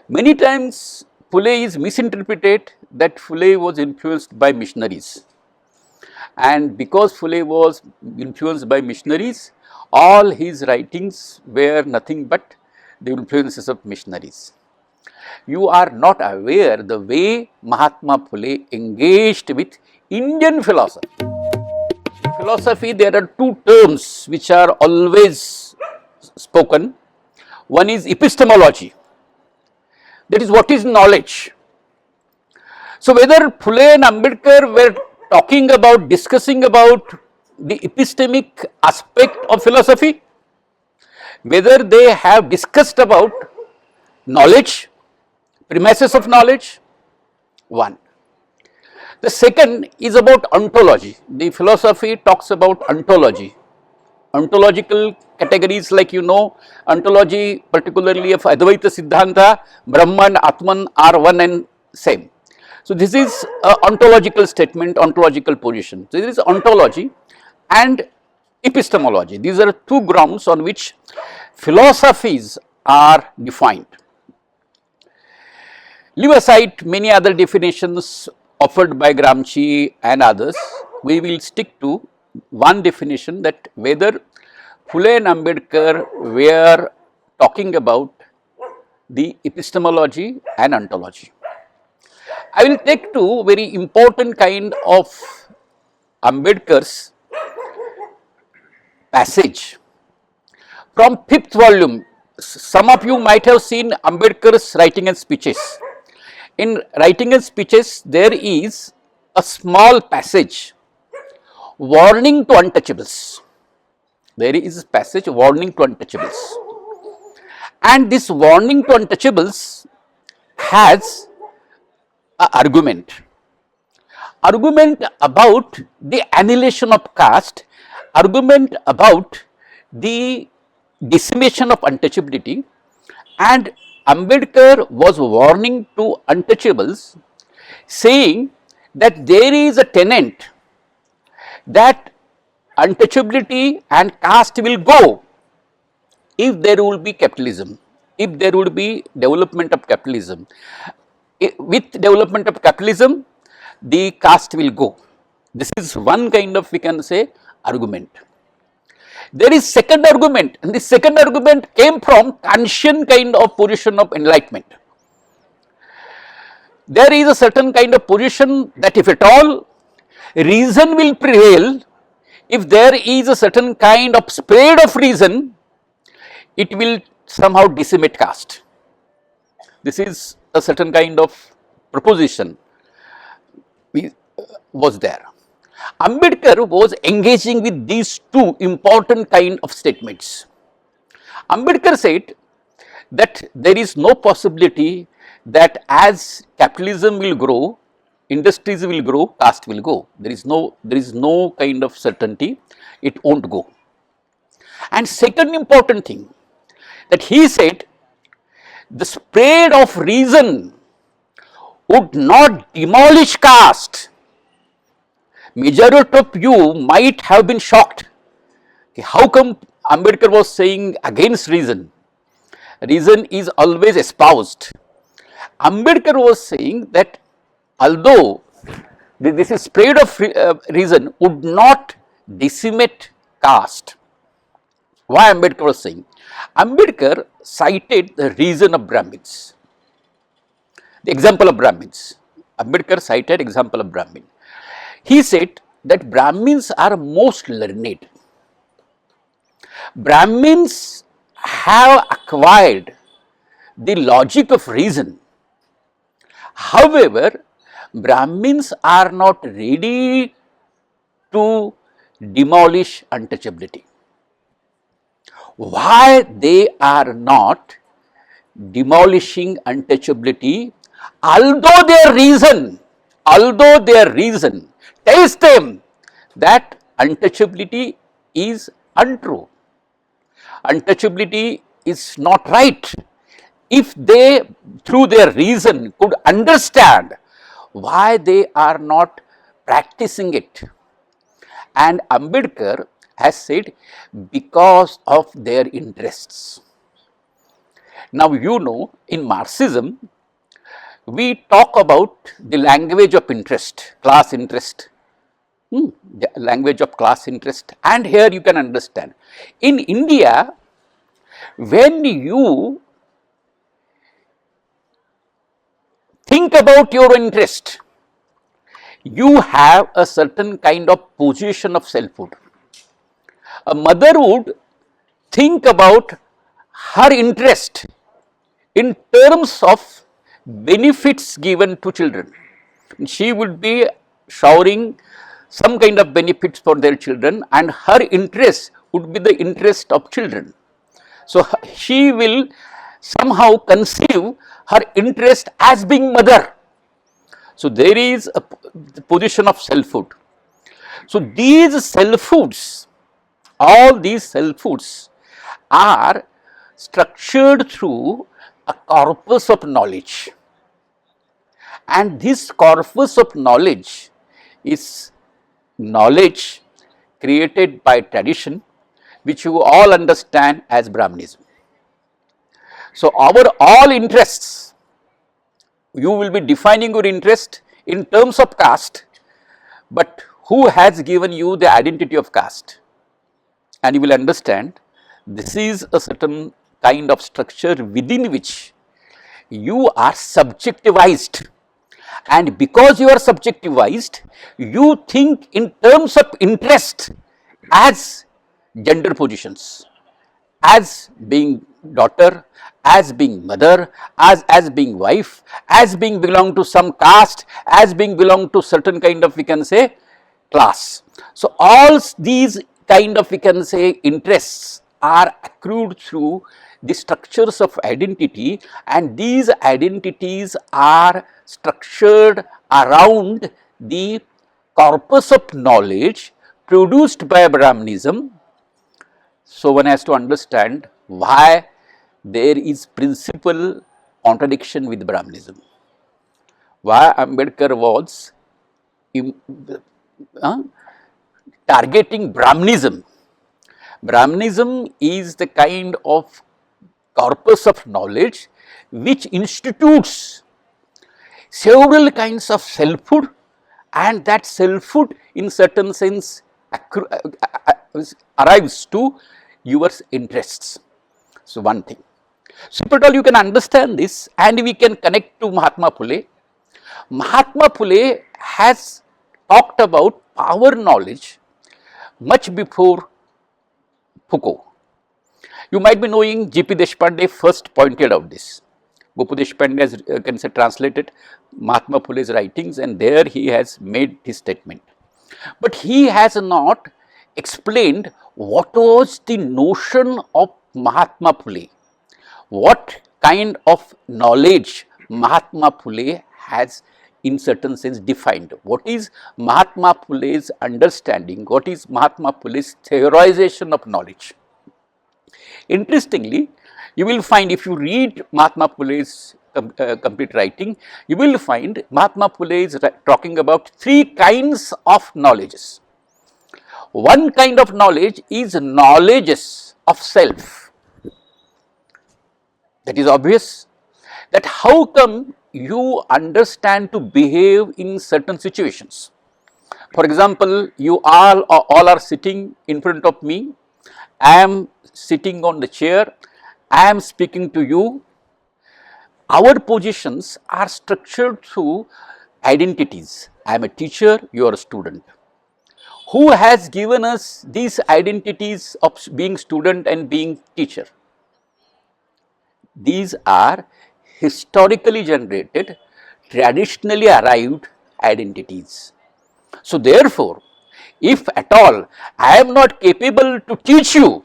Many times Phule is misinterpreted that Phule was influenced by missionaries, and because Phule was influenced by missionaries, all his writings were nothing but the influences of missionaries. You are not aware the way Mahatma Phule engaged with Indian philosophy. In philosophy, there are two terms which are always spoken. One is epistemology, that is what is knowledge. So, whether Phule and Ambedkar were talking about, discussing about the epistemic aspect of philosophy, whether they have discussed about knowledge, premises of knowledge, one. The second is about ontology. The philosophy talks about ontology. Ontological categories, like ontology particularly of Advaita Siddhanta, Brahman, Atman are one and same. So, this is an ontological statement, ontological position. So, there is ontology and epistemology. These are two grounds on which philosophies are defined. Leave aside many other definitions offered by Gramsci and others. We will stick to one definition, that whether Phule and Ambedkar were talking about the epistemology and ontology. I will take two very important kind of Ambedkar's passage from 5th volume. Some of you might have seen Ambedkar's writing and speeches. In writing and speeches, there is a small passage, warning to untouchables. There is a passage, warning to untouchables. And this warning to untouchables has an argument about the annihilation of caste, argument about the decimation of untouchability, and Ambedkar was warning to untouchables, saying that there is a tenet that untouchability and caste will go if there will be capitalism, if there would be development of capitalism. With development of capitalism, the caste will go. This is one kind of, we can say, argument. There is second argument, and this second argument came from Kantian kind of position of enlightenment. There is a certain kind of position that if at all reason will prevail, if there is a certain kind of spread of reason, it will somehow decimate caste. This is a certain kind of proposition was there. Ambedkar was engaging with these two important kind of statements. Ambedkar said that there is no possibility that as capitalism will grow, industries will grow, caste will go. There is no kind of certainty, it won't go. And second important thing, that he said the spread of reason would not demolish caste. Majority of you might have been shocked. How come Ambedkar was saying against reason? Reason is always espoused. Ambedkar was saying that although this is spread of reason would not decimate caste. Why Ambedkar was saying? Ambedkar cited the reason of Brahmins, the example of Brahmins. Ambedkar cited example of Brahmin. He said that Brahmins are most learned. Brahmins have acquired the logic of reason. However, Brahmins are not ready to demolish untouchability. Why they are not demolishing untouchability, although their reason tells them that untouchability is untrue, untouchability is not right. If they through their reason could understand why they are not practicing it, and Ambedkar has said because of their interests. Now, you know, in Marxism, we talk about the language of interest, class interest, the language of class interest, and here you can understand. In India, when you think about your interest, you have a certain kind of position of selfhood. A mother would think about her interest in terms of benefits given to children. She would be showering some kind of benefits for their children, and her interest would be the interest of children. So, she will somehow conceive her interest as being mother. So, there is a position of selfhood. So, these selfhoods, all these selfhoods are structured through a corpus of knowledge, and this corpus of knowledge is knowledge created by tradition, which you all understand as Brahmanism. So, our all interests, you will be defining your interest in terms of caste, but who has given you the identity of caste? And you will understand this is a certain kind of structure within which you are subjectivized, and because you are subjectivized, you think in terms of interest as gender positions, as being daughter, as being mother, as being wife, as being belong to some caste, as being belong to certain kind of, we can say, class. So, all these kind of, we can say, interests are accrued through the structures of identity, and these identities are structured around the corpus of knowledge produced by Brahmanism. So, one has to understand why there is principal contradiction with Brahmanism, why Ambedkar was targeting Brahmanism. Brahmanism is the kind of corpus of knowledge which institutes several kinds of selfhood, and that selfhood in certain sense arrives to your interests. So, one thing. So, if at all you can understand this, and we can connect to Mahatma Phule. Mahatma Phule has talked about power knowledge much before Foucault. You might be knowing G.P. Deshpande first pointed out this. G.P. Deshpande has can say translated Mahatma Phule's writings, and there he has made his statement. But he has not explained what was the notion of Mahatma Phule, what kind of knowledge Mahatma Phule has in certain sense defined. What is Mahatma Phule's understanding, what is Mahatma Phule's theorization of knowledge? Interestingly, you will find, if you read Mahatma Phule's complete writing, you will find Mahatma Phule is talking about three kinds of knowledges. One kind of knowledge is knowledges of self. That is obvious, that how come you understand to behave in certain situations. For example, you all are sitting in front of me, I am sitting on the chair, I am speaking to you. Our positions are structured through identities. I am a teacher, you are a student. Who has given us these identities of being student and being teacher? These are historically generated, traditionally arrived identities. So, therefore, if at all I am not capable to teach you,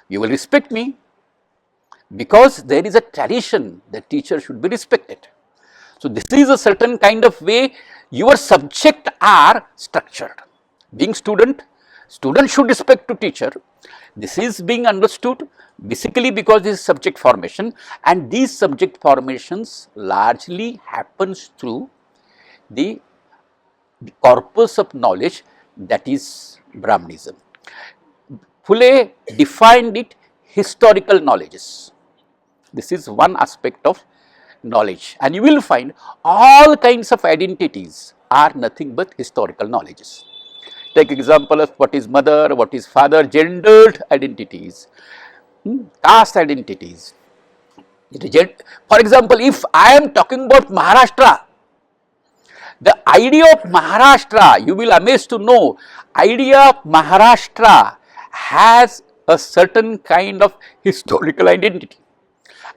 you will respect me, because there is a tradition that teacher should be respected. So, this is a certain kind of way your subject are structured. Being student should respect to teacher. This is being understood basically because this is subject formation, and these subject formations largely happens through the corpus of knowledge, that is This is one aspect of knowledge, and you will find all kinds of identities are nothing but historical knowledges. Take example of what is mother, what is father, gendered identities, caste identities. For example, if I am talking about Maharashtra, the idea of Maharashtra, you will amazed to know, idea of Maharashtra has a certain kind of historical identity,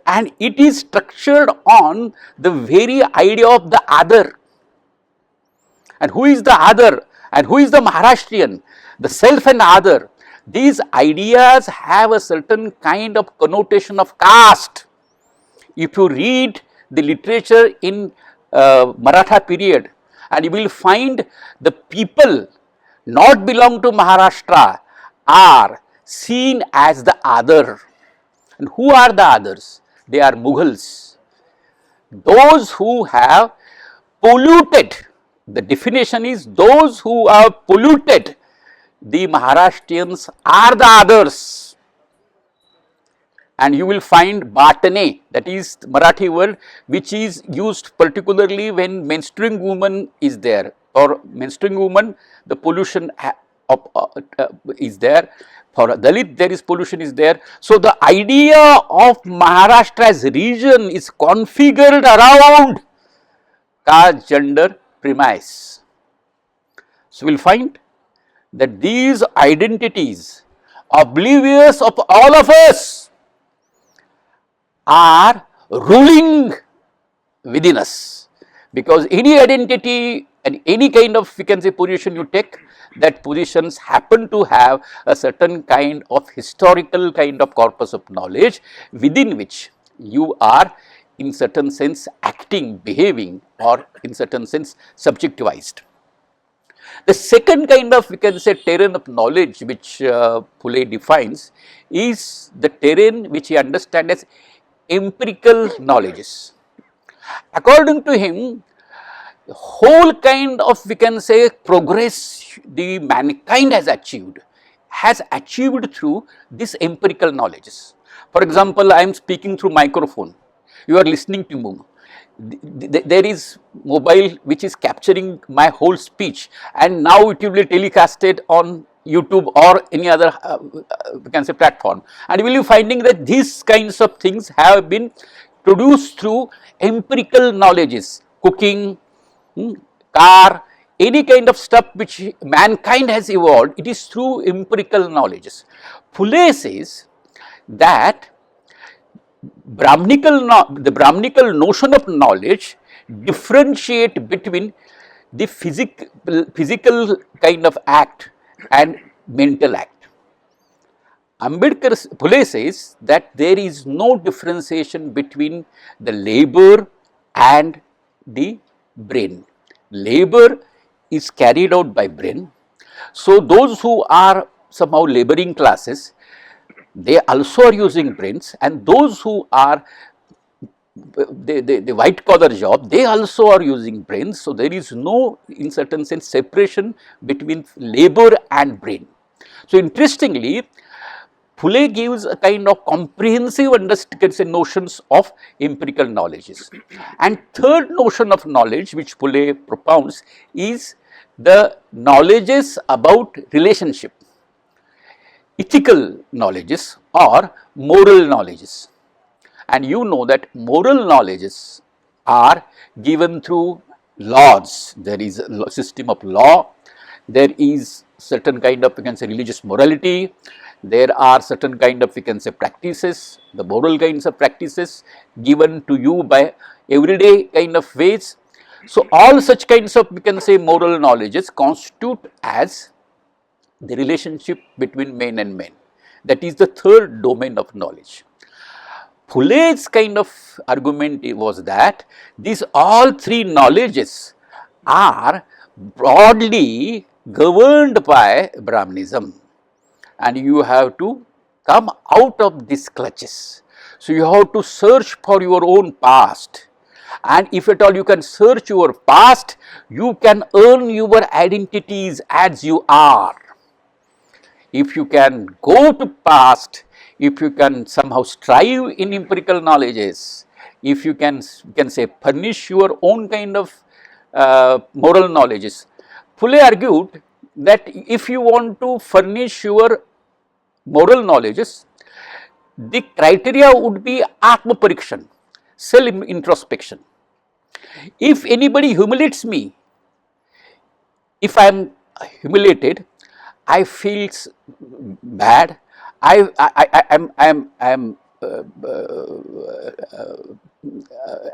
and it is structured on the very idea of the other. And who is the other and who is the Maharashtrian, the self and other. These ideas have a certain kind of connotation of caste. If you read the literature in Maratha period, and you will find the people not belong to Maharashtra are seen as the other. And who are the others? They are Mughals, those who have polluted. The definition is those who have polluted the Maharashtrians are the others. And you will find Batane, that is Marathi word which is used particularly when menstruing woman is there, or menstruing woman the pollution is there. For Dalit there is pollution is there. So, the idea of Maharashtra as region is configured around caste gender premise. So, we will find that these identities oblivious of all of us are ruling within us, because any identity and any kind of, we can say, position you take, that positions happen to have a certain kind of historical kind of corpus of knowledge within which you are in certain sense acting, behaving, or in certain sense subjectivized. The second kind of, we can say, terrain of knowledge which Phule defines is the terrain which he understands as empirical knowledges. According to him, whole kind of, we can say, progress the mankind has achieved through this empirical knowledges. For example, I am speaking through microphone, you are listening to me. There is mobile which is capturing my whole speech, and now it will be telecasted on YouTube or any other we can say platform, and you will be finding that these kinds of things have been produced through empirical knowledges, cooking, car, any kind of stuff which mankind has evolved, it is through empirical knowledges. Phule says that the Brahminical notion of knowledge differentiate between the physical kind of act and mental act. Phule says that there is no differentiation between the labor and the brain. Labor is carried out by brain. So, those who are somehow laboring classes, they also are using brains, and those who are the white collar job, they also are using brains. So, there is no, in certain sense, separation between labor and brain. So, interestingly, Phule gives a kind of comprehensive notions of empirical knowledges. And third notion of knowledge which Phule propounds is the knowledges about relationship, ethical knowledges or moral knowledges. And you know that moral knowledges are given through laws. There is a system of law, there is certain kind of, we can say, religious morality, there are certain kind of, we can say, practices, the moral kinds of practices given to you by everyday kind of ways. So, all such kinds of, we can say, moral knowledges constitute as the relationship between men and men. That is the third domain of knowledge. Phule's kind of argument was that these all three knowledges are broadly governed by Brahmanism, and you have to come out of these clutches. So, you have to search for your own past, and if at all you can search your past, you can earn your identities as you are. If you can go to past, if you can somehow strive in empirical knowledges, if you can say furnish your own kind of moral knowledges. Phule argued that if you want to furnish your moral knowledges, the criteria would be Atma Parikshan, self introspection. If anybody humiliates me, if I am humiliated, I feel bad. I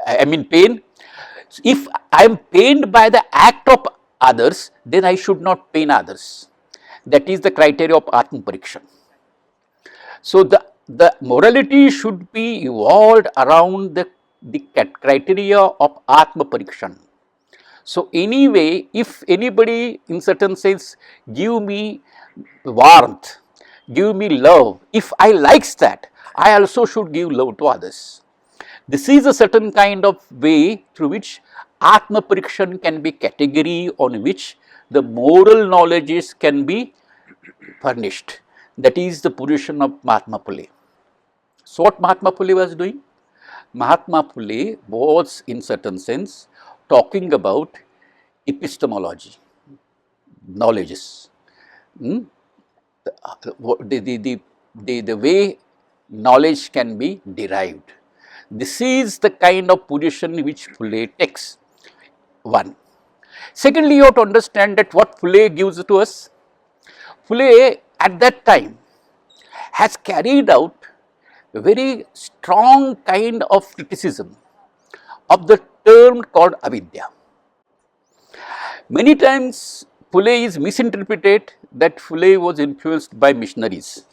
am in pain. If I am pained by the act of others, then I should not pain others. That is the criteria of Atma Parikshan. So the morality should be evolved around the criteria of Atma Parikshan. So anyway, if anybody in certain sense give me warmth, give me love, if I likes that, I also should give love to others. This is a certain kind of way through which Atma Parikshan can be category on which the moral knowledges can be furnished. That is the position of Mahatma Phule. So what Mahatma Phule was doing? Mahatma Phule was in certain sense talking about epistemology, knowledges, the way knowledge can be derived. This is the kind of position which Phule takes, one. Secondly, you have to understand that what Phule gives to us, Phule at that time has carried out a very strong kind of criticism of the term called avidya. Many times Phule is misinterpreted that Phule was influenced by missionaries,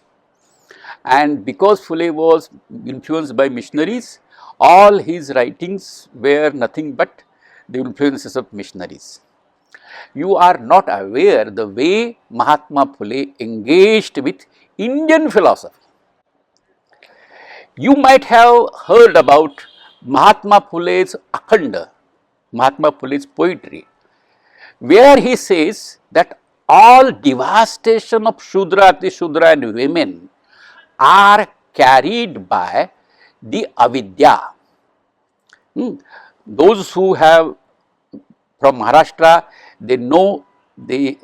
and because Phule was influenced by missionaries, all his writings were nothing but the influences of missionaries. You are not aware the way Mahatma Phule engaged with Indian philosophy. You might have heard about Mahatma Phule's Akhanda, Mahatma Phule's poetry, where he says that all devastation of Shudra, Ati Shudra and women are carried by the avidya. Those who have from Maharashtra, they know the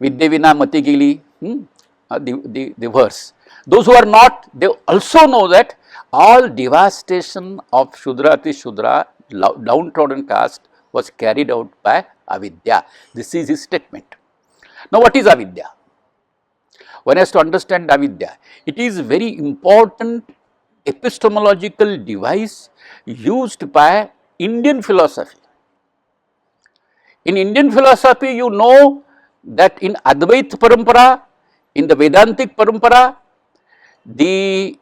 Vidyavina Mati Gili, the verse. Those who are not, they also know that all devastation of Shudra Ati Shudra, downtrodden caste, was carried out by avidya. This is his statement. Now, what is avidya? One has to understand avidya. It is very important epistemological device used by Indian philosophy. In Indian philosophy, you know that in Advaita Parampara, in the Vedantic Parampara, the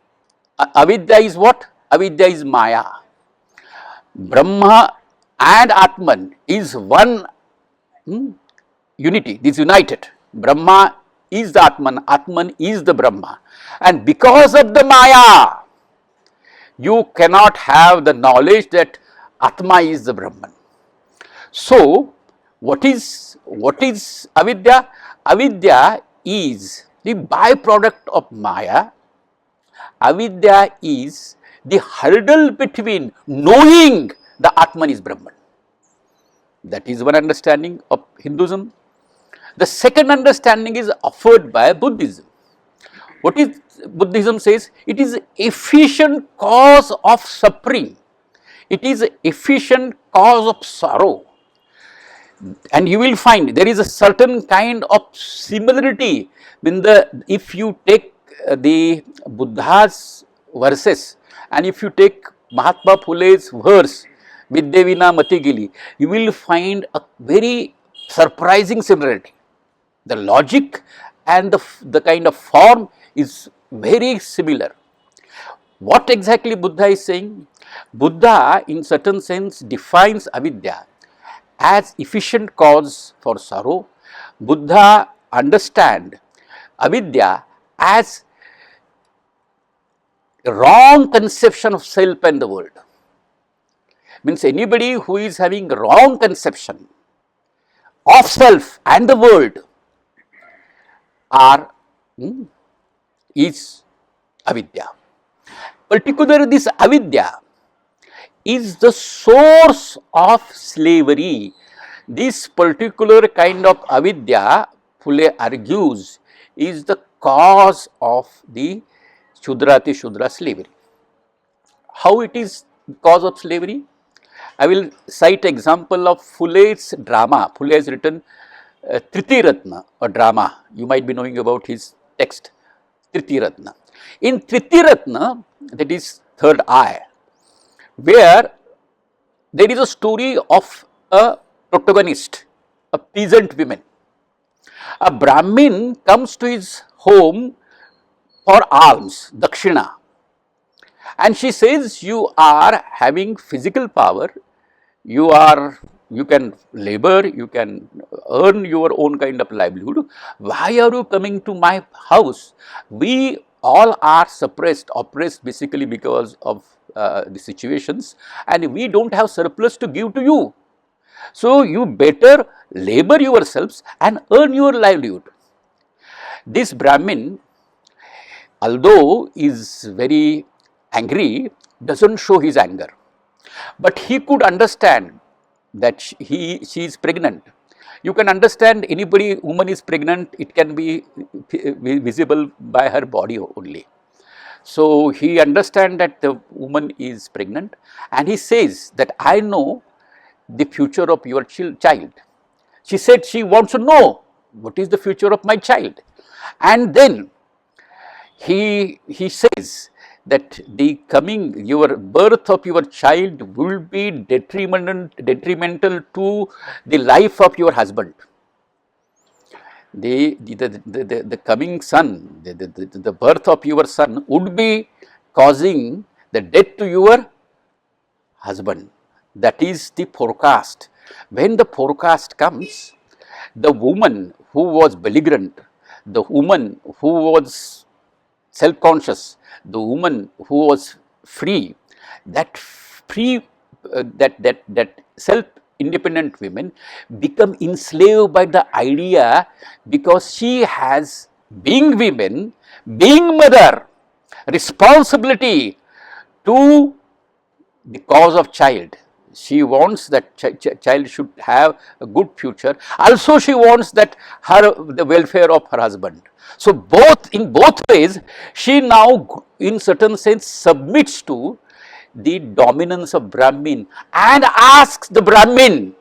avidya is what? Avidya is Maya. Brahma and Atman is one unity, this united. Brahma is the Atman, Atman is the Brahma. And because of the Maya, you cannot have the knowledge that Atma is the Brahman. So, what is avidya? Avidya is the byproduct of Maya. Avidya is the hurdle between knowing the Atman is Brahman. That is one understanding of Hinduism. The second understanding is offered by Buddhism. What is Buddhism says? It is efficient cause of suffering. It is efficient cause of sorrow. And you will find there is a certain kind of similarity when if you take the Buddha's verses and if you take Mahatma Phule's verse Vidyavina Mati Gili, you will find a very surprising similarity. The logic and the kind of form is very similar. What exactly Buddha is saying? Buddha in certain sense defines avidya as efficient cause for sorrow. Buddha understand avidya as a wrong conception of self and the world. Means anybody who is having wrong conception of self and the world are is avidya. Particularly this avidya is the source of slavery. This particular kind of avidya, Phule argues, is the cause of the Shudra slavery. How it is cause of slavery? I will cite example of Phule's drama. Phule has written Tritiratna, a drama. You might be knowing about his text, Tritiratna. In Tritiratna, that is third eye, where there is a story of a protagonist, a peasant woman. A Brahmin comes to his home for alms, dakshina, and she says, you are having physical power, you can labor, you can earn your own kind of livelihood. Why are you coming to my house? We all are oppressed basically because of the situations, and we don't have surplus to give to you. So, you better labor yourselves and earn your livelihood. This Brahmin, although is very angry, doesn't show his anger, but he could understand that she is pregnant. You can understand anybody, woman is pregnant, it can be visible by her body only. So, he understands that the woman is pregnant, and he says that I know the future of your child. She said she wants to know what is the future of my child, and then he says that your birth of your child will be detrimental to the life of your husband. The coming son, the birth of your son would be causing the death to your husband. That is the forecast. When the forecast comes, the woman who was belligerent, the woman who was self-conscious, the woman who was free, that self-independent women become enslaved by the idea, because she has, being women, being mother, responsibility to the cause of child. She wants that child should have a good future. Also, she wants that the welfare of her husband. So, in both ways, she now in certain sense submits to the dominance of Brahmin and asks the Brahmin,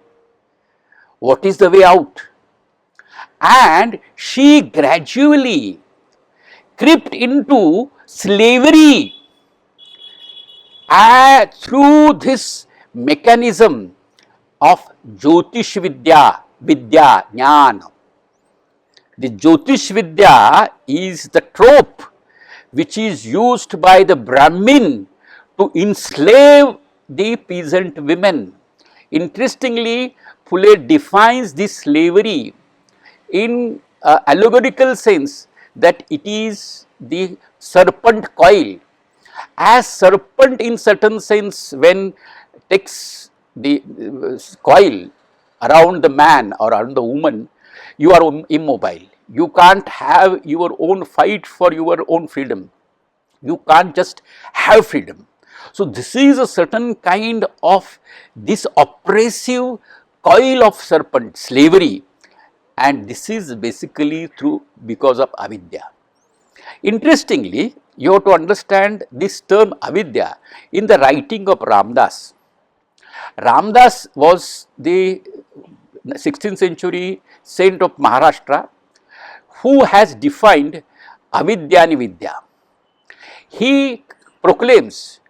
what is the way out? And she gradually crept into slavery through this mechanism of Jyotish Vidya, Jnana. The Jyotish Vidya is the trope which is used by the Brahmin to enslave the peasant women. Interestingly, Phule defines this slavery in allegorical sense, that it is the serpent coil. As serpent in certain sense, when takes the coil around the man or around the woman, you are immobile. You can't have your own fight for your own freedom. You can't just have freedom. So, this is a certain kind of this oppressive coil of serpent, slavery, and this is basically because of avidya. Interestingly, you have to understand this term avidya in the writing of Ramdas. Ramdas was the 16th century saint of Maharashtra who has defined avidya nividya. He proclaims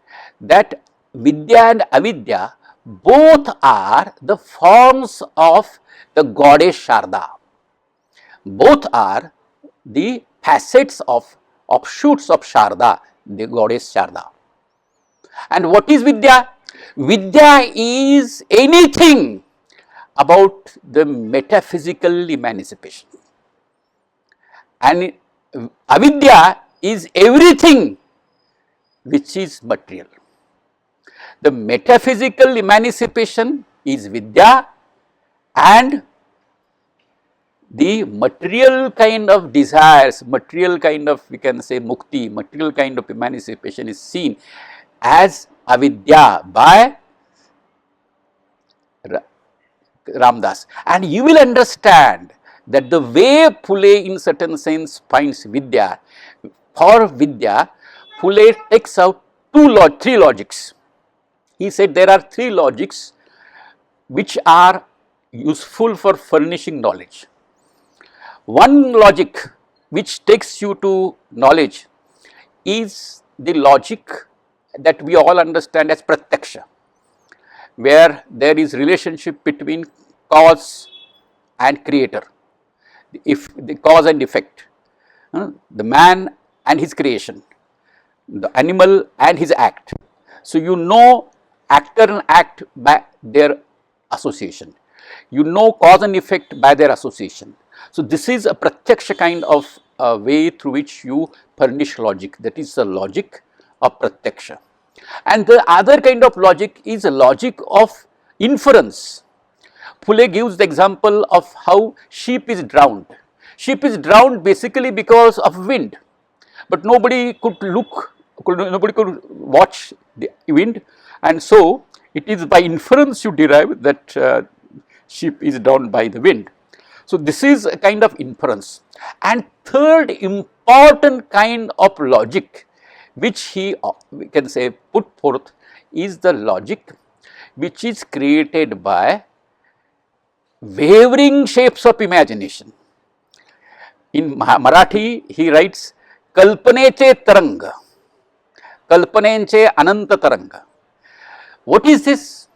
that vidya and avidya both are the forms of the goddess Sharda. Both are the facets of offshoots of Sharda, the goddess Sharda. And what is vidya? Vidya is anything about the metaphysical emancipation, and avidya is everything which is material. The metaphysical emancipation is vidya, and the material kind of desires, material kind of, we can say, mukti, material kind of emancipation is seen as avidya by Ramdas. And you will understand that the way Phule in certain sense finds Vidya, for Vidya, Phule takes out three logics. He said there are three logics which are useful for furnishing knowledge. One logic which takes you to knowledge is the logic that we all understand as pratyaksha, where there is relationship between cause and creator, if the cause and effect, the man and his creation, the animal and his act. So, you know actor and act by their association, you know cause and effect by their association. So, this is a pratyaksha kind of way through which you furnish logic, that is the logic of pratyaksha. And the other kind of logic is a logic of inference. Phule gives the example of how sheep is drowned. Sheep is drowned basically because of wind, but nobody could nobody could watch the wind, and so it is by inference you derive that sheep is drowned by the wind. So, this is a kind of inference. And third important kind of logic which he, we can say, put forth is the logic which is created by wavering shapes of imagination. In Marathi he writes kalpaneche taranga, kalpanenche ananta taranga. What is this?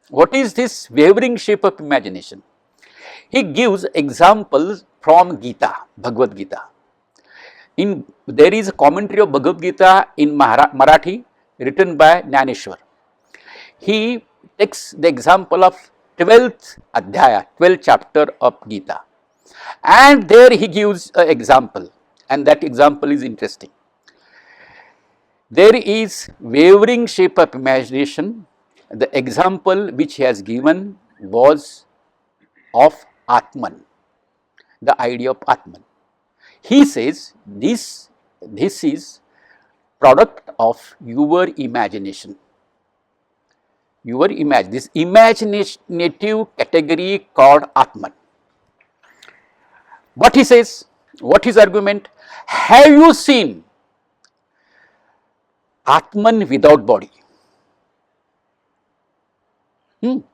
What is this wavering shape of imagination? He gives examples from Gita, Bhagavad Gita. There is a commentary of Bhagavad Gita in Marathi written by Jnaneshwar. He takes the example of 12th Adhyaya, 12th chapter of Gita, and there he gives an example, and that example is interesting. There is wavering shape of imagination. The example which he has given was of Atman, the idea of Atman. He says this is product of your imagination. This imaginative category called Atman. What he says, what his argument? Have you seen Atman without body? You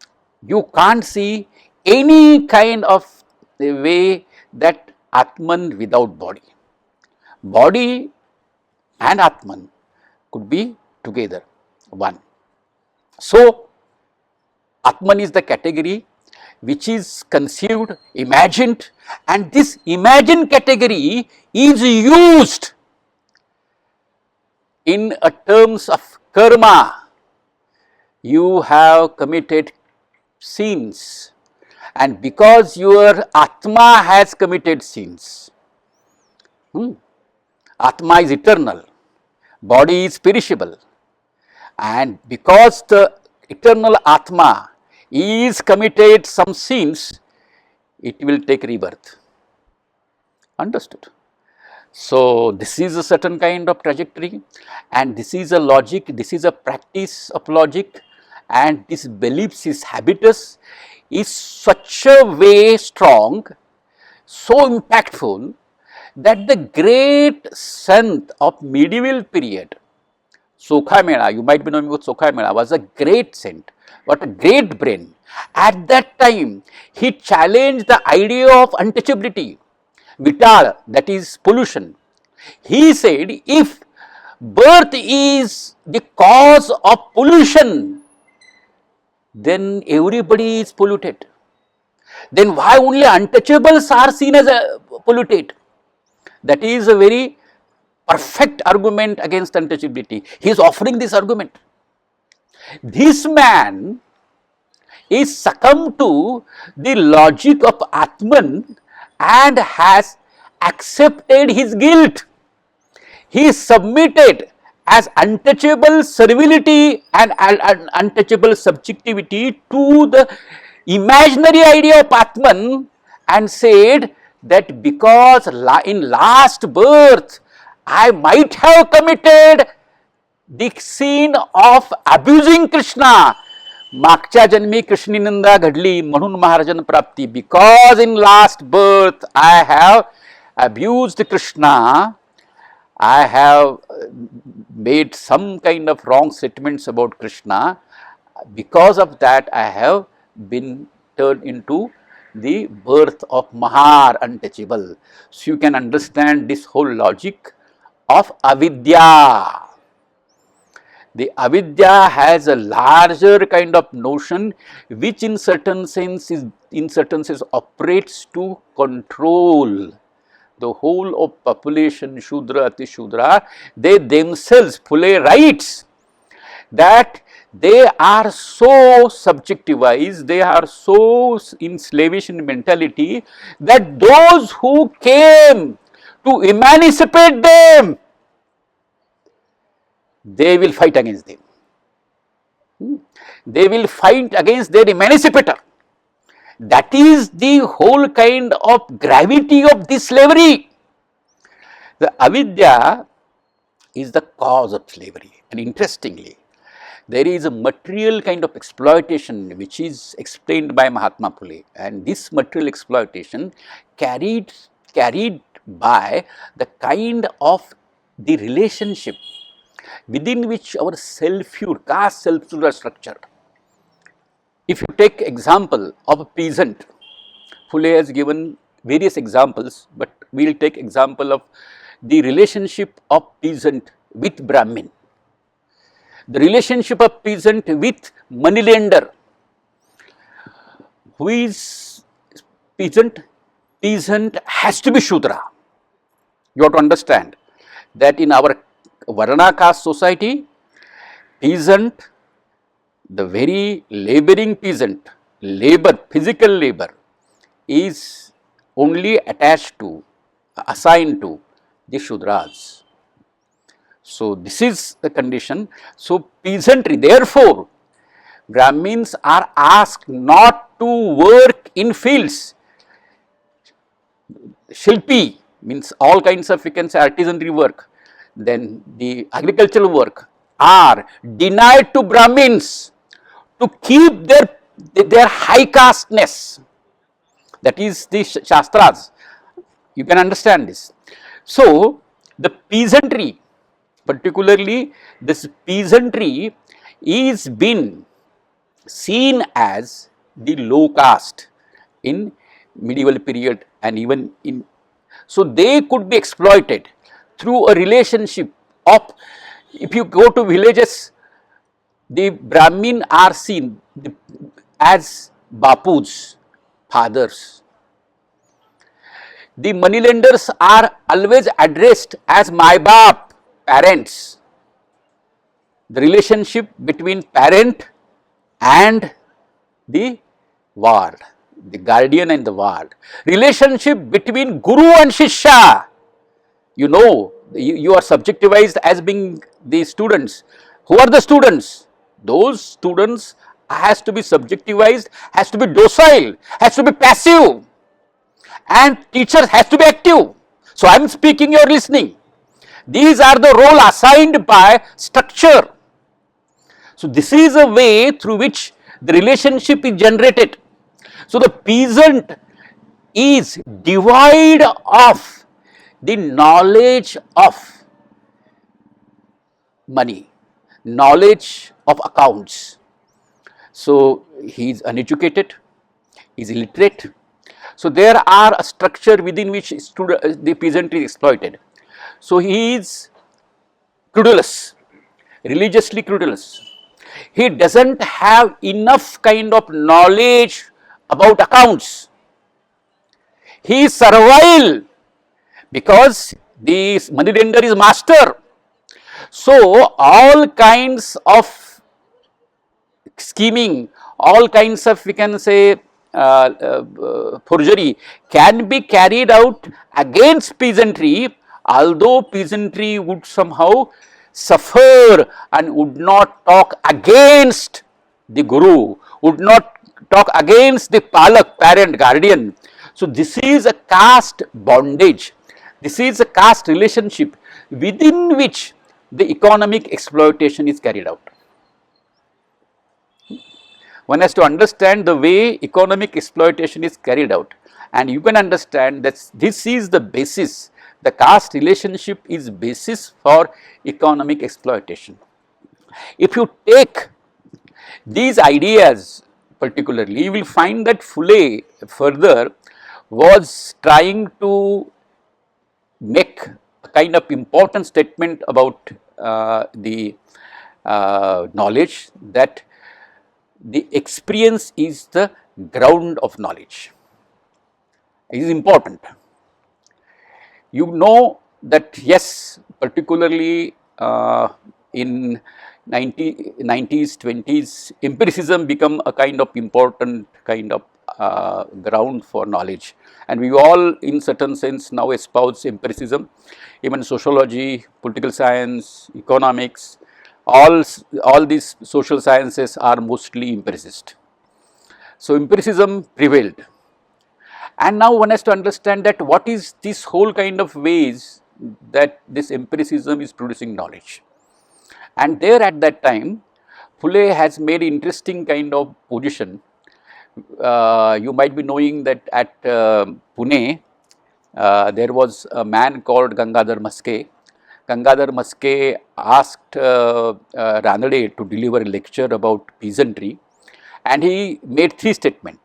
can't see any kind of way that Atman without body. Body and Atman could be together, one. So, Atman is the category which is conceived, imagined, and this imagined category is used in terms of karma. You have committed sins, and because your Atma has committed sins, Atma is eternal, body is perishable, and because the eternal Atma is committed some sins, it will take rebirth. Understood? So, this is a certain kind of trajectory, and this is a logic, this is a practice of logic, and this belief, this habitus is such a way strong, so impactful, that the great sant of medieval period, Sokha Mela, you might be knowing about Sokha Mela, was a great saint, what a great brain. At that time, he challenged the idea of untouchability, vital, that is pollution. He said, if birth is the cause of pollution, then everybody is polluted. Then why only untouchables are seen as polluted? That is a very perfect argument against untouchability. He is offering this argument. This man is succumbed to the logic of Atman and has accepted his guilt. He is submitted as untouchable servility and untouchable subjectivity to the imaginary idea of Atman and said that because in last birth I might have committed the sin of abusing Krishna. मागच्या जन्मी कृष्णनिंदा घडली म्हणून महाराजन प्राप्ती. Because in last birth I have abused Krishna, I have made some kind of wrong statements about Krishna. Because of that I have been turned into the birth of Mahar, untouchable. So you can understand this whole logic of avidya. The avidya has a larger kind of notion which in certain sense operates to control the whole of population, Shudra, Ati Shudra. They themselves, Phule writes that they are so subjectivized, they are so in slavish mentality that those who came to emancipate them, they will fight against them. They will fight against their emancipator. That is the whole kind of gravity of this slavery. The avidya is the cause of slavery, and interestingly, there is a material kind of exploitation which is explained by Mahatma Phule, and this material exploitation carried by the kind of the relationship within which our selfhood, caste selfhood are structured. If you take example of a peasant, Phule has given various examples, but we will take example of the relationship of peasant with Brahmin, the relationship of peasant with moneylender. Who is peasant? Peasant has to be Shudra. You have to understand that in our Varna caste society, peasant, the very laboring peasant, physical labor is only attached to, assigned to the Shudras. So this is the condition. So peasantry, therefore, Brahmins are asked not to work in fields. Shilpi means all kinds of, you can say, artisanry work. Then the agricultural work are denied to Brahmins to keep their high casteness. That is the Shastras. You can understand this. So the peasantry, particularly this peasantry, is been seen as the low caste in medieval period, and even in, so they could be exploited through a relationship of, if you go to villages, the Brahmin are seen as Bapus, fathers. The moneylenders are always addressed as my bap, parents. The relationship between parent and the ward, the guardian and the ward. Relationship between Guru and Shishya. You know, you are subjectivized as being the students. Who are the students? Those students has to be subjectivized, has to be docile, has to be passive, and teachers has to be active. So I am speaking, you are listening. These are the role assigned by structure. So this is a way through which the relationship is generated. So the peasant is devoid of the knowledge of money, knowledge of accounts. So he is uneducated, he is illiterate. So there are a structure within which the peasantry is exploited. So he is credulous, religiously credulous. He doesn't have enough kind of knowledge about accounts. He is servile because the moneylender is master. So all kinds of scheming, all kinds of, we can say, forgery can be carried out against peasantry, although peasantry would somehow suffer and would not talk against the Guru, would not talk against the Palak, parent, guardian. So, this is a caste bondage, this is a caste relationship within which the economic exploitation is carried out. One has to understand the way economic exploitation is carried out, and you can understand that this is the basis, the caste relationship is basis for economic exploitation. If you take these ideas particularly, you will find that Phule further was trying to make a kind of important statement about the knowledge, that the experience is the ground of knowledge. It is important. You know that yes, particularly in 90s, 20s, empiricism become a kind of important kind of ground for knowledge, and we all in certain sense now espouse empiricism. Even sociology, political science, economics, all these social sciences are mostly empiricist. So, empiricism prevailed, and now one has to understand that what is this whole kind of ways that this empiricism is producing knowledge. And there at that time, Phule has made interesting kind of position. You might be knowing that at Pune, there was a man called Gangadhar Maske. Gangadhar Maske asked Ranade to deliver a lecture about peasantry, and he made 3 statements.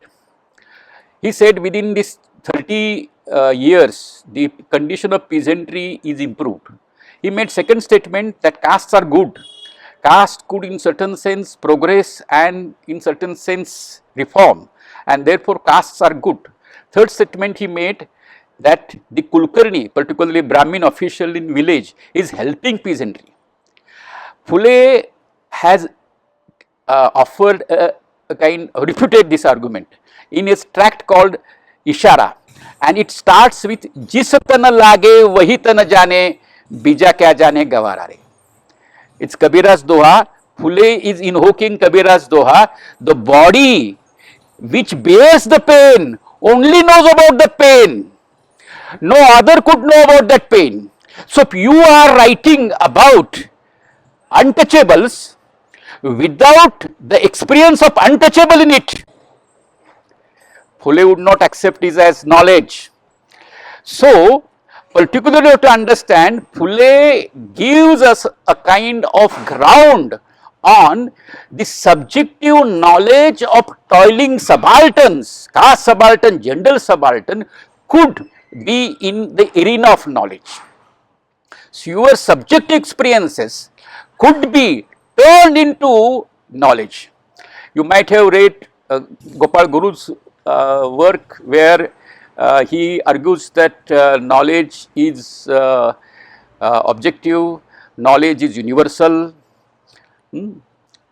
He said within this 30 years, the condition of peasantry is improved. He made second statement that castes are good. Caste could in certain sense progress and in certain sense reform, and therefore castes are good. Third statement he made that the Kulkarni, particularly Brahmin official in village, is helping peasantry. Phule has offered a kind of refuted this argument in his tract called Ishara, and it starts with Jis tan lage wahi tan jane, bija kya jane gawara re. It's Kabira's Doha. Phule is invoking Kabira's Doha. The body which bears the pain only knows about the pain. No other could know about that pain. So, if you are writing about untouchables without the experience of untouchable in it, Phule would not accept it as knowledge. So, particularly to understand, Phule gives us a kind of ground on the subjective knowledge of toiling subalterns, caste subaltern, gender subaltern could be in the arena of knowledge. So, your subjective experiences could be turned into knowledge. You might have read Gopal Guru's work where he argues that knowledge is objective, knowledge is universal,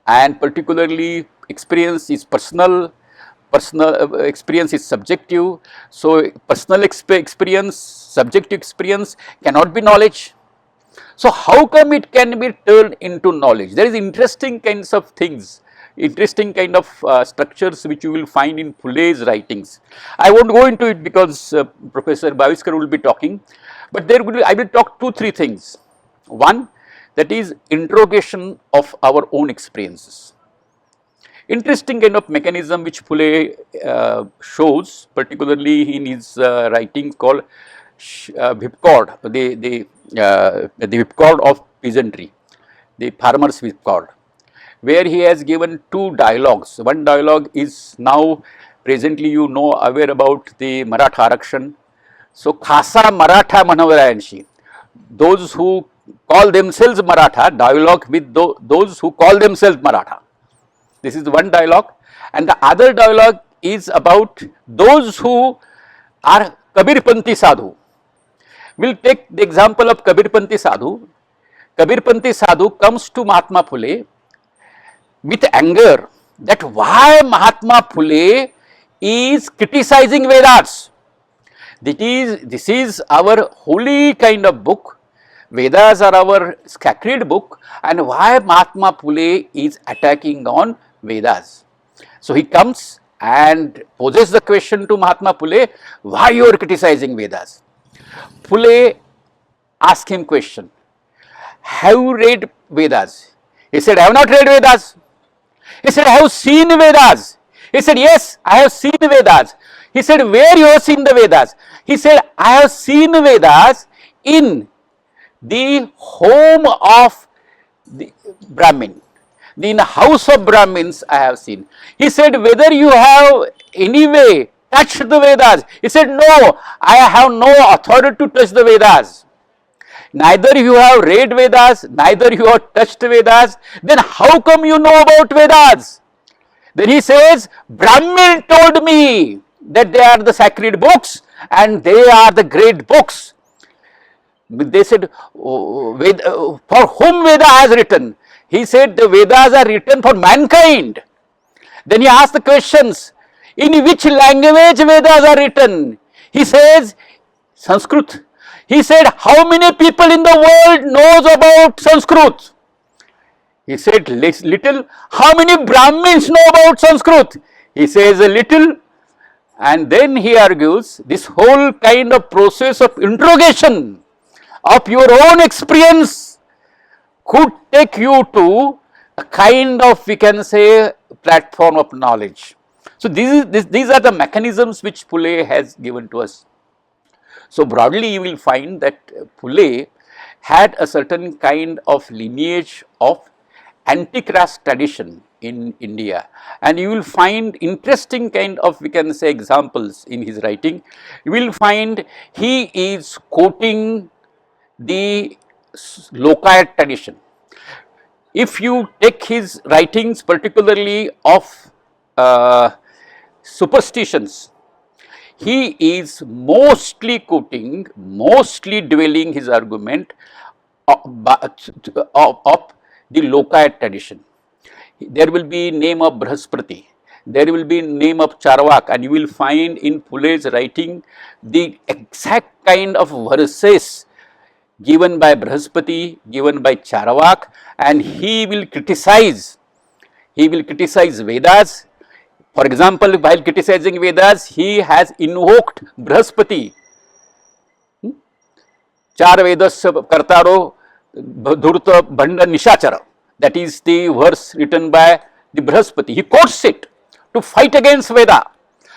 and particularly experience is personal, experience is subjective. So, personal experience, subjective experience cannot be knowledge. So, how come it can be turned into knowledge? There is interesting kinds of things, interesting kind of structures which you will find in Phule's writings. I won't go into it because Professor Bhaviskar will be talking, but there will be, I will talk 2-3 things. One, that is interrogation of our own experiences. Interesting kind of mechanism which Phule shows, particularly in his writings called whipcord, the whipcord of peasantry, the farmer's whipcord, where he has given 2 dialogues. One dialogue is now presently you know aware about the Maratha Arakshan. So, Khasa Maratha Manavarayanshi, those who call themselves Maratha, dialogue with those who call themselves Maratha. This is the one dialogue, and the other dialogue is about those who are Kabirpanthi Sadhu. We will take the example of Kabirpanthi Sadhu. Kabirpanthi Sadhu comes to Mahatma Phule with anger that why Mahatma Phule is criticizing Vedas. This is our holy kind of book. Vedas are our sacred book, and why Mahatma Phule is attacking on Vedas. So, he comes and poses the question to Mahatma Phule, why you are criticizing Vedas? Phule asked him question, have you read Vedas? He said, I have not read Vedas. He said, have you seen Vedas? He said, yes, I have seen Vedas. He said, where you have seen the Vedas? He said, I have seen Vedas in the home of the Brahmin. In the house of Brahmins I have seen. He said, whether you have anyway touched the Vedas? He said, no, I have no authority to touch the Vedas. Neither you have read Vedas, neither you have touched Vedas, then how come you know about Vedas? Then he says, Brahmin told me that they are the sacred books and they are the great books. They said, for whom Veda has written? He said, the Vedas are written for mankind. Then he asked the questions, in which language Vedas are written? He says, Sanskrit. He said, how many people in the world knows about Sanskrit? He said, little. How many Brahmins know about Sanskrit? He says, a little. And then he argues, this whole kind of process of interrogation of your own experience could take you to a kind of, we can say, platform of knowledge. So these are the mechanisms which Phule has given to us. So broadly you will find that Phule had a certain kind of lineage of anti-caste tradition in India, and you will find interesting kind of, we can say, examples in his writing. You will find he is quoting the Lokayat tradition. If you take his writings, particularly of superstitions, he is mostly quoting, mostly dwelling his argument of the Lokayat tradition. There will be name of Brahaspati, there will be name of Charvak, and you will find in Phule's writing the exact kind of verses given by Brahaspati, given by Charvak, and he will criticize Vedas. For example, while criticizing Vedas, he has invoked Brahaspati. Char Vedasya Kartaro Dhurta Bhanda Nishachara. That is the verse written by the Brahaspati. He quotes it to fight against Veda.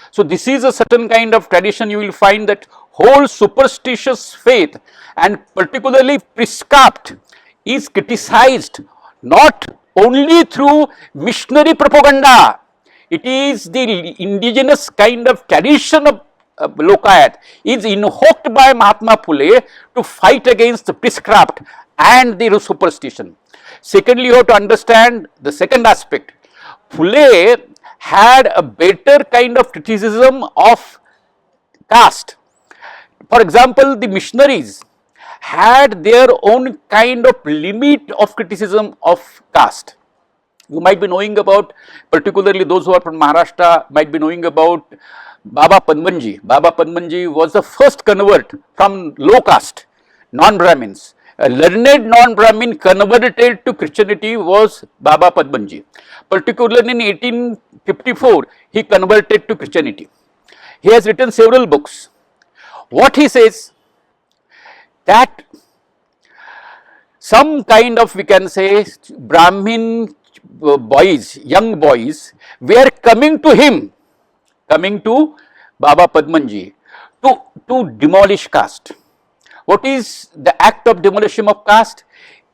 So this is a certain kind of tradition. You will find that whole superstitious faith, and particularly priestcraft, is criticized not only through missionary propaganda. It is the indigenous kind of tradition of Lokayat is invoked by Mahatma Phule to fight against the priestcraft and the superstition. Secondly, you have to understand the second aspect. Phule had a better kind of criticism of caste. For example, the missionaries had their own kind of limit of criticism of caste. You might be knowing about, particularly those who are from Maharashtra might be knowing about Baba Padmanji. Baba Padmanji was the first convert from low caste, non-Brahmins. A learned non-Brahmin converted to Christianity was Baba Padmanji. Particularly in 1854, he converted to Christianity. He has written several books. What he says, that some kind of, we can say, Brahmin boys, young boys, were coming to him, coming to Baba Padmanji to demolish caste. What is the act of demolition of caste?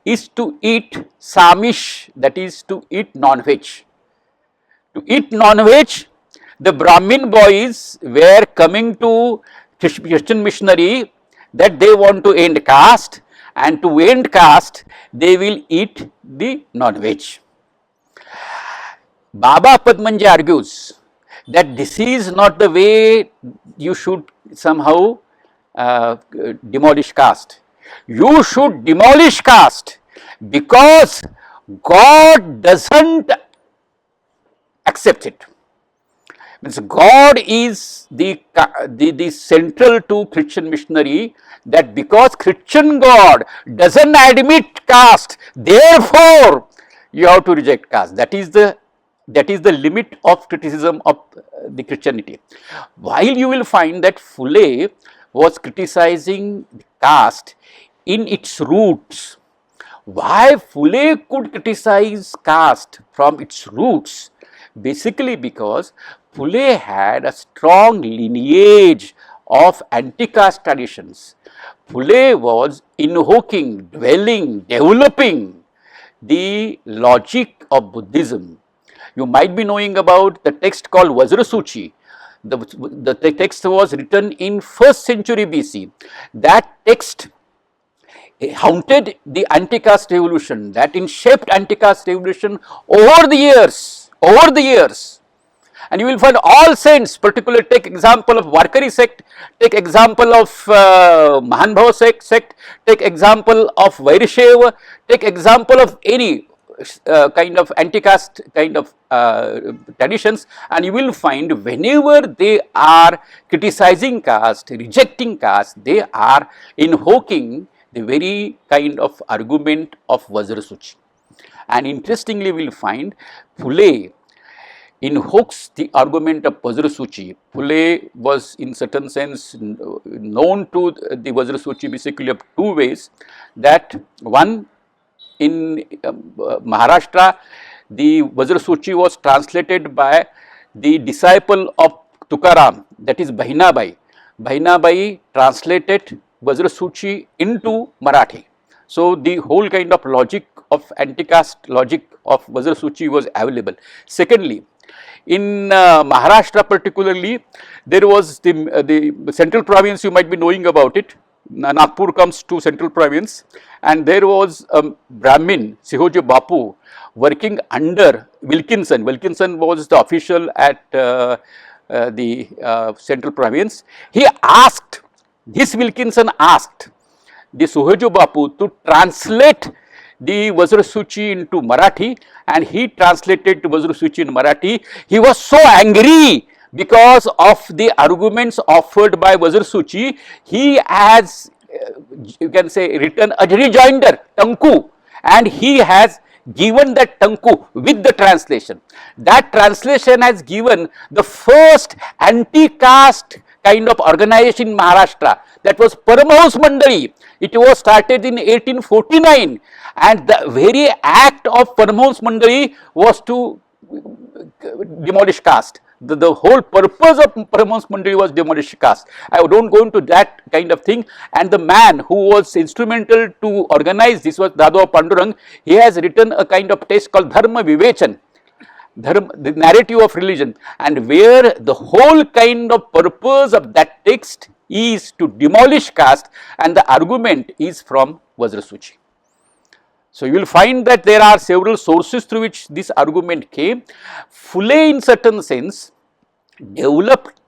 Is to eat samish, that is to eat non-veg. To eat non-veg, the Brahmin boys were coming to Christian missionary that they want to end caste, and to end caste they will eat the non-veg. Baba Padmanji argues that this is not the way you should somehow demolish caste. You should demolish caste because God doesn't accept it. Means God is the central to Christian missionary, that because Christian God doesn't admit caste, therefore you have to reject caste. That is the That is the limit of criticism of the Christianity. While you will find that Phule was criticizing caste in its roots. Why Phule could criticize caste from its roots? Basically because Phule had a strong lineage of anti-caste traditions. Phule was invoking, dwelling, developing the logic of Buddhism. You might be knowing about the text called Vajrasuchi. The text was written in 1st century BC. That text haunted the anti-caste revolution, that shaped anti-caste revolution over the years. And you will find all saints, particularly take example of Warkari sect, take example of Mahanbhava sect, take example of Vairashaiva, take example of any kind of anti-caste kind of traditions, and you will find whenever they are criticizing caste, rejecting caste, they are invoking the very kind of argument of Vajrasuchi. And interestingly, we will find Phule invokes the argument of Vajrasuchi. Phule was in certain sense known to the Vajrasuchi basically of two ways. That one, in Maharashtra, the Vajrasuchi was translated by the disciple of Tukaram, that is Bahinabai. Bahinabai translated Vajrasuchi into Marathi. So the whole kind of logic of anti-caste logic of Vajrasuchi was available. Secondly, in Maharashtra particularly, there was the central province, you might be knowing about it. Nagpur comes to central province, and there was a Brahmin, Sihoji Bapu, working under Wilkinson. Wilkinson was the official at the central province. This Wilkinson asked the Sihoji Bapu to translate the Vajrasuchi into Marathi, and he translated Vajrasuchi in Marathi. He was so angry because of the arguments offered by Vajrasuchi. He has, you can say, written a rejoinder, Tanku, and he has given that Tanku with the translation. That translation has given the first anti-caste kind of organization in Maharashtra, that was Paramahans Mandali. It was started in 1849, and the very act of Paramahans Mandali was to demolish caste. The whole purpose of Paramahans Mandali was demolish caste. I don't go into that kind of thing. And the man who was instrumental to organize this was Dadava Pandurang. He has written a kind of text called Dharma Vivechan, the narrative of religion, and where the whole kind of purpose of that text is to demolish caste, and the argument is from Vajrasuchi. So you will find that there are several sources through which this argument came. Phule in certain sense developed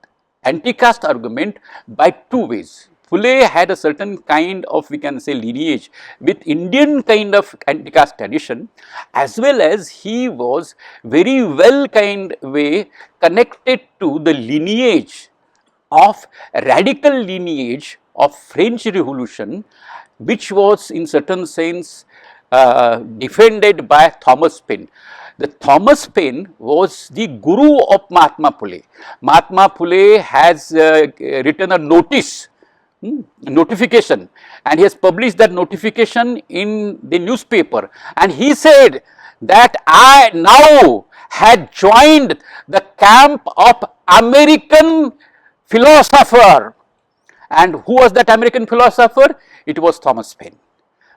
anti-caste argument by two ways. Phule had a certain kind of, we can say, lineage with Indian kind of anti-caste tradition, as well as he was very well kind way connected to the lineage of radical lineage of French Revolution, which was in certain sense defended by Thomas Paine. The Thomas Paine was the guru of Mahatma Phule. Mahatma Phule has written a notification, and he has published that notification in the newspaper, and he said that I now had joined the camp of American philosopher. And who was that American philosopher? It was Thomas Paine.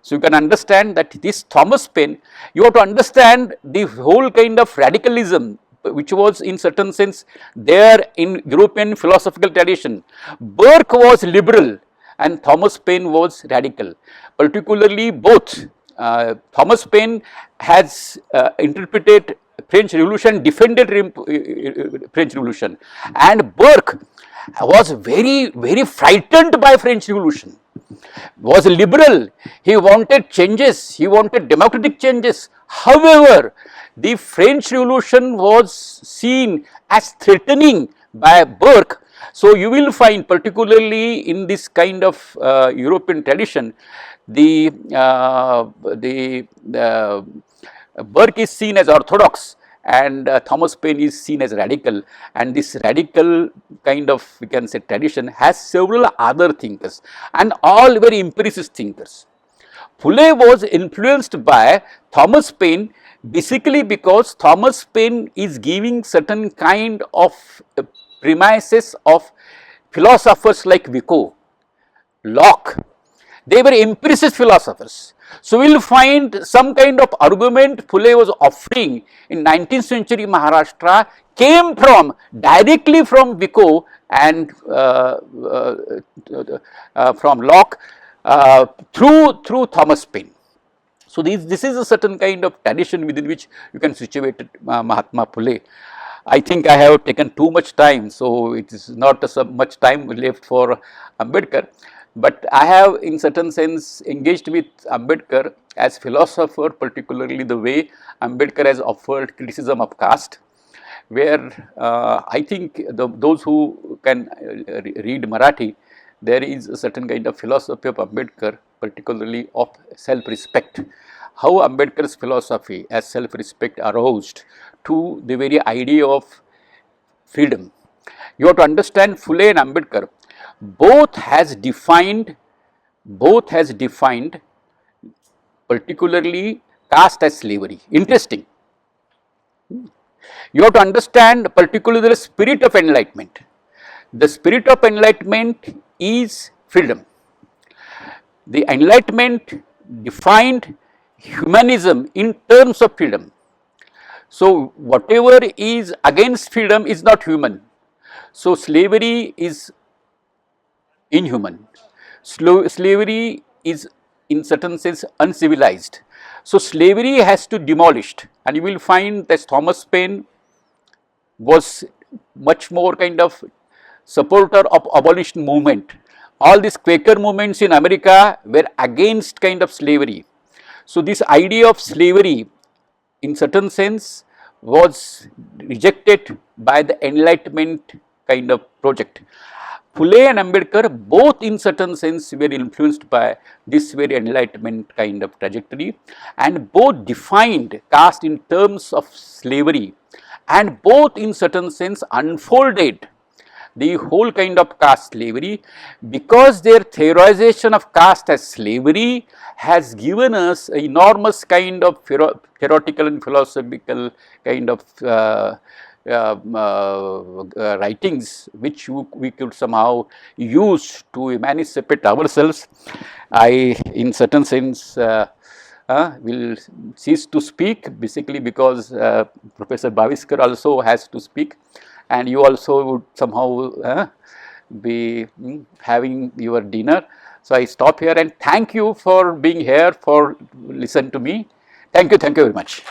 So you can understand that this Thomas Paine, you have to understand the whole kind of radicalism which was in certain sense there in European philosophical tradition. Burke was liberal and Thomas Paine was radical. Particularly both Thomas Paine has interpreted French Revolution, defended French Revolution, and Burke was very frightened by French Revolution, was liberal, he wanted changes, he wanted democratic changes. However, the French Revolution was seen as threatening by Burke. So you will find, particularly in this kind of European tradition, the Burke is seen as orthodox and Thomas Paine is seen as radical, and this radical kind of, we can say, tradition has several other thinkers and all very empiricist thinkers. Phule was influenced by Thomas Paine basically because Thomas Paine is giving certain kind of premises of philosophers like Vico, Locke. They were empiricist philosophers. So, we will find some kind of argument Phule was offering in 19th century Maharashtra came from directly from Vico and from Locke through Thomas Paine. So, this is a certain kind of tradition within which you can situate Mahatma Phule. I think I have taken too much time, so it is not so much time left for Ambedkar, but I have in certain sense engaged with Ambedkar as philosopher, particularly the way Ambedkar has offered criticism of caste, where I think those who can read Marathi, there is a certain kind of philosophy of Ambedkar, particularly of self-respect. How Ambedkar's philosophy as self-respect aroused to the very idea of freedom. You have to understand Phule and Ambedkar both has defined particularly caste as slavery. Interesting. You have to understand particularly the spirit of enlightenment. The spirit of enlightenment is freedom. The enlightenment defined humanism in terms of freedom. So, whatever is against freedom is not human. So, slavery is inhuman. Slavery is in certain sense uncivilized. So, slavery has to be demolished, and you will find that Thomas Paine was much more kind of supporter of abolition movement. All these Quaker movements in America were against kind of slavery. So, this idea of slavery in certain sense was rejected by the Enlightenment kind of project. Phule and Ambedkar both in certain sense were influenced by this very Enlightenment kind of trajectory, and both defined caste in terms of slavery, and both in certain sense unfolded the whole kind of caste slavery, because their theorization of caste as slavery has given us an enormous kind of theoretical and philosophical kind of writings which we could somehow use to emancipate ourselves. I in certain sense will cease to speak, basically because Professor Bhaviskar also has to speak, and you also would somehow be having your dinner. So, I stop here and thank you for being here, for listen to me. Thank you very much.